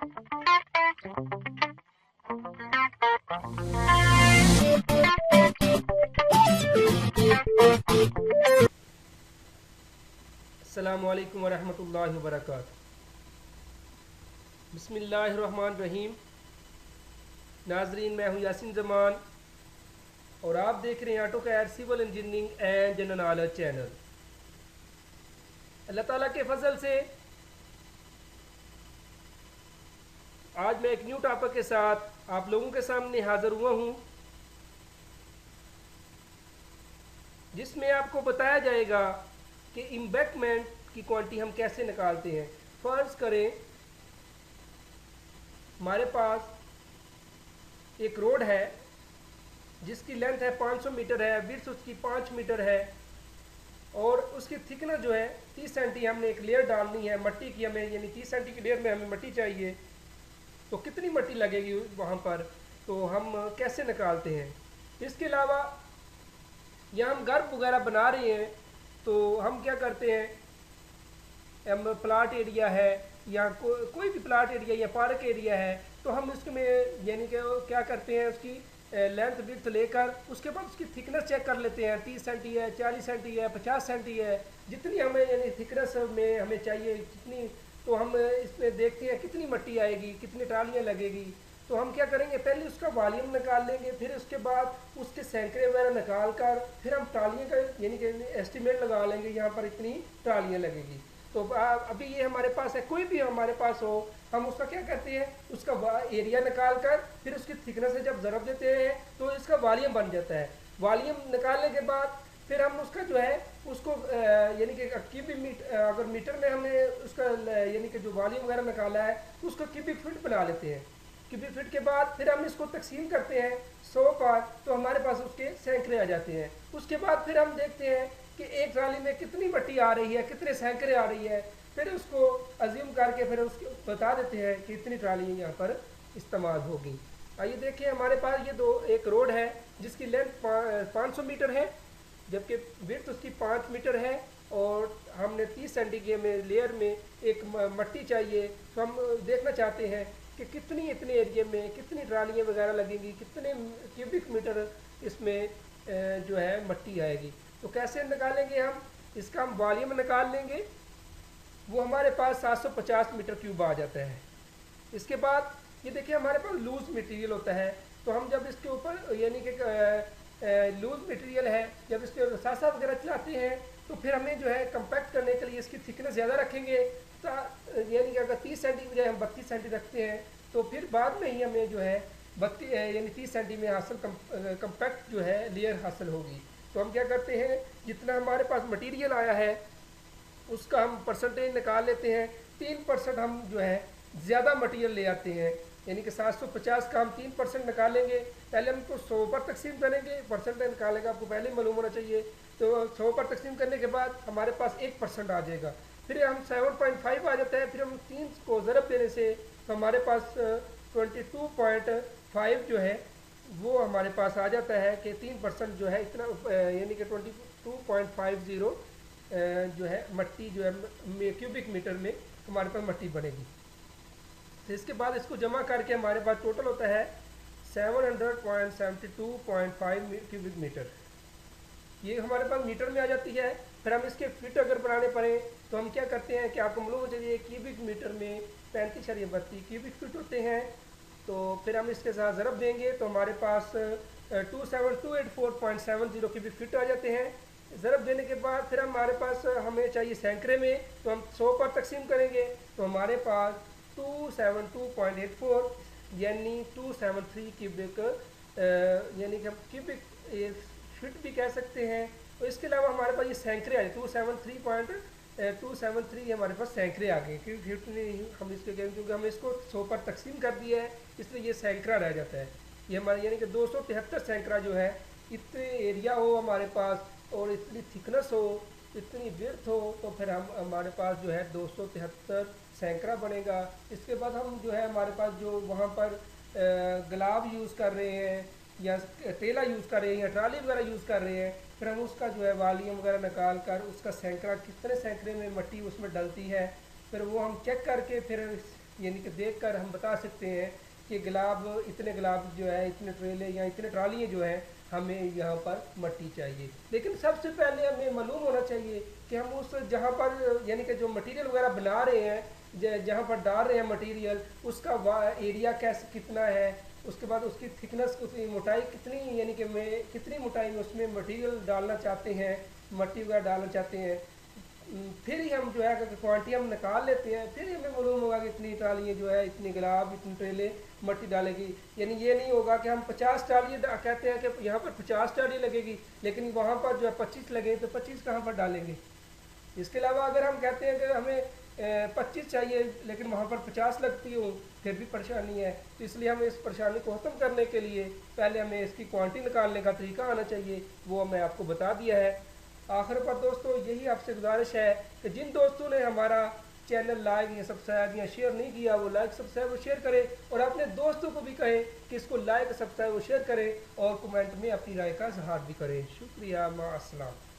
अस्सलामु अलैकुम वरहमतुल्लाहि वबरकातुहू। बिस्मिल्लाहिर्रहमानिर्रहीम। नाजरीन, मैं हूँ यासिन जमान और आप देख रहे हैं AutoCAD civil engineering and general knowledge channel. अल्लाह ताला के फजल से आज मैं एक न्यू टॉपिक के साथ आप लोगों के सामने हाजिर हुआ हूँ, जिसमें आपको बताया जाएगा कि इम्बैंकमेंट की क्वांटिटी हम कैसे निकालते हैं। फ़र्ज़ करें हमारे पास एक रोड है जिसकी लेंथ है 500 मीटर है, विड्थ उसकी 5 मीटर है और उसकी थिकनेस जो है 30 सेंटी। हमने एक लेयर डालनी है मट्टी की, हमें यानी 30 सेंटी की लेयर में हमें मट्टी चाहिए, तो कितनी मट्टी लगेगी वहाँ पर, तो हम कैसे निकालते हैं। इसके अलावा यहाँ हम घर वगैरह बना रहे हैं तो हम क्या करते हैं, हम प्लाट एरिया है या कोई भी प्लाट एरिया या पार्क एरिया है तो हम इसमें यानी कि क्या करते हैं, उसकी लेंथ विड्थ लेकर उसके बाद उसकी थिकनेस चेक कर लेते हैं। 30 सेंटी है, 40 सेंटी है, 50 सेंटी है, जितनी हमें यानी थिकनेस में हमें चाहिए जितनी, तो हम इसमें देखते हैं कितनी मट्टी आएगी, कितनी ट्रालियाँ लगेगी। तो हम क्या करेंगे, पहले उसका वॉल्यूम निकाल लेंगे, फिर उसके बाद उसके सैंकड़े वगैरह निकाल कर फिर हम ट्रालियों का यानी कि एस्टिमेट लगा लेंगे, यहाँ पर इतनी ट्रालियाँ लगेगी। तो अभी ये हमारे पास है, कोई भी हमारे पास हो, हम उसका क्या करते हैं, उसका एरिया निकाल कर फिर उसकी थिकनेस से जब ज़रब देते हैं तो इसका वॉल्यूम बन जाता है। वॉल्यूम निकालने के बाद फिर हम उसका जो है उसको यानी कि क्यूबिक मीटर, अगर मीटर में हमने उसका यानी कि जो वॉल्यूम वगैरह निकाला है उसको क्यूबिक फीट बना लेते हैं। क्यूबिक फीट के बाद फिर हम इसको तकसीम करते हैं 100 पर, तो हमारे पास उसके सैकड़े आ जाते हैं। उसके बाद फिर हम देखते हैं कि एक ट्राली में कितनी मट्टी आ रही है, कितने सैकड़े आ रही है, फिर उसको अज्यूम करके फिर उसको बता देते हैं कि इतनी ट्राली यहाँ पर इस्तेमाल होगी। आइए देखिए, हमारे पास ये एक रोड है जिसकी लेंथ 500 मीटर है, जबकि विड्थ उसकी 5 मीटर है और हमने 30 सेंटी के में लेयर में एक मट्टी चाहिए। तो हम देखना चाहते हैं कि कितनी इतने एरिया में कितनी ट्रालियाँ वगैरह लगेंगी, कितने क्यूबिक मीटर इसमें जो है मट्टी आएगी। तो कैसे निकालेंगे हम, इसका हम वॉल्यूम निकाल लेंगे, वो हमारे पास 750 मीटर क्यूब आ जाता है। इसके बाद ये देखिए हमारे पास लूज मटेरियल होता है, तो हम जब इसके ऊपर यानी कि लूज मटेरियल है, जब इसके साथ साथ वगैरह चलाते हैं तो फिर हमें जो है कंपैक्ट करने के लिए इसकी थिकनेस ज़्यादा रखेंगे। यानी कि अगर 30 सेंटी की बजाय हम 32 सेंटी रखते हैं तो फिर बाद में ही हमें जो है 32 यानी 30 सेंटी में हासिल कंपैक्ट जो है लेयर हासिल होगी। तो हम क्या करते हैं, जितना हमारे पास मटेरियल आया है उसका हम परसेंटेज निकाल लेते हैं। 3% हम जो है ज़्यादा मटेरियल ले आते हैं, यानी कि 750 का हम 3% निकालेंगे। पहले हम तो 100 पर तकसीम करेंगे, परसेंटेज निकालेगा आपको पहले ही मालूम होना चाहिए। तो 100 पर तकसीम करने के बाद हमारे पास 1% आ जाएगा, फिर हम 7.5 आ जाता है, फिर हम 3 को ज़रब देने से तो हमारे पास 22.5 जो है वो हमारे पास आ जाता है कि 3% जो है इतना यानी कि 22.50 जो है मट्टी जो है क्यूबिक मीटर में हमारे पास मट्टी बनेगी। तो इसके बाद इसको जमा करके हमारे पास टोटल होता है 700.72.5 क्यूबिक मीटर, ये हमारे पास मीटर में आ जाती है। फिर हम इसके फिट अगर बनाने पड़े तो हम क्या करते हैं कि आपको मालूम चाहिए क्यूबिक मीटर में 35.32 क्यूबिक फीट होते हैं। तो फिर हम इसके साथ ज़रब देंगे तो हमारे पास 27284.70 क्यूबिक फीट आ जाते हैं। ज़रब देने के बाद फिर हमारे पास हमें चाहिए सैकड़े में, तो हम 100 पर तकसीम करेंगे तो हमारे पास 272.84 यानी 273 क्यूबिक यानी कि हम क्यूबिक फीट भी कह सकते हैं। तो इसके अलावा हमारे पास ये सैकड़े आ गए, 273 हमारे पास सैकड़े आ गए, क्योंकि फीट नहीं हम इसके कहेंगे क्योंकि हमने इसको 100 पर तकसीम कर दिया है, इसलिए ये सैकड़ा रह जाता है। ये हमारे यानी कि 273 सैकड़ा जो है, इतने एरिया हो हमारे पास और इतनी थिकनेस हो, इतनी विड्थ हो, तो फिर हम हमारे पास जो है 273 सैकड़ा बनेगा। इसके बाद हम जो है हमारे पास जो वहाँ पर गुलाब यूज़ कर रहे हैं या तेला यूज़ कर रहे हैं या ट्राली वगैरह यूज़ कर रहे हैं, फिर हम उसका जो है वॉल्यूम वगैरह निकाल कर उसका सैकड़ा कितने सैकड़े में मट्टी उसमें डलती है, फिर वो हम चेक करके फिर यानी कि देखकर हम बता सकते हैं कि गुलाब इतने गुलाब जो है, इतने ट्रेले या इतने ट्रालियाँ जो हैं हमें यहाँ पर मट्टी चाहिए। लेकिन सबसे पहले हमें मालूम होना चाहिए कि हम उस जहाँ पर यानी कि जो मटेरियल वगैरह बना रहे हैं, जहाँ पर डाल रहे हैं मटेरियल, उसका एरिया कैसे कितना है, उसके बाद उसकी थिकनेस कितनी, मोटाई कितनी, यानी कि मैं कितनी मोटाई में उसमें मटेरियल डालना चाहते हैं, मट्टी वगैरह डालना चाहते हैं। फिर ही हम जो है क्वांटिटी हम निकाल लेते हैं, फिर ही हमें मालूम होगा कि इतनी ट्रालियाँ जो है, इतनी गुलाब, इतनी ट्रेले मट्टी डालेगी। यानी ये नहीं होगा कि हम 50 ट्रालियाँ कहते हैं कि यहाँ पर 50 ट्राली लगेगी, लेकिन वहाँ पर जो है 25 लगे, तो 25 कहाँ पर डालेंगे। इसके अलावा अगर हम कहते हैं कि हमें 25 चाहिए लेकिन वहाँ पर 50 लगती हो, फिर भी परेशानी है। तो इसलिए हमें इस परेशानी को ख़त्म करने के लिए पहले हमें इसकी क्वांटिटी निकालने का तरीका आना चाहिए, वो मैं आपको बता दिया है। आखिर पर दोस्तों यही आपसे गुजारिश है कि जिन दोस्तों ने हमारा चैनल लाइक या सब्सक्राइब या शेयर नहीं किया, वो लाइक सब्सक्राइब और शेयर करें, और अपने दोस्तों को भी कहें कि इसको लाइक सब्सक्राइब और शेयर करें, और कमेंट में अपनी राय का इजहार भी करें। शुक्रिया, माअस्सलाम।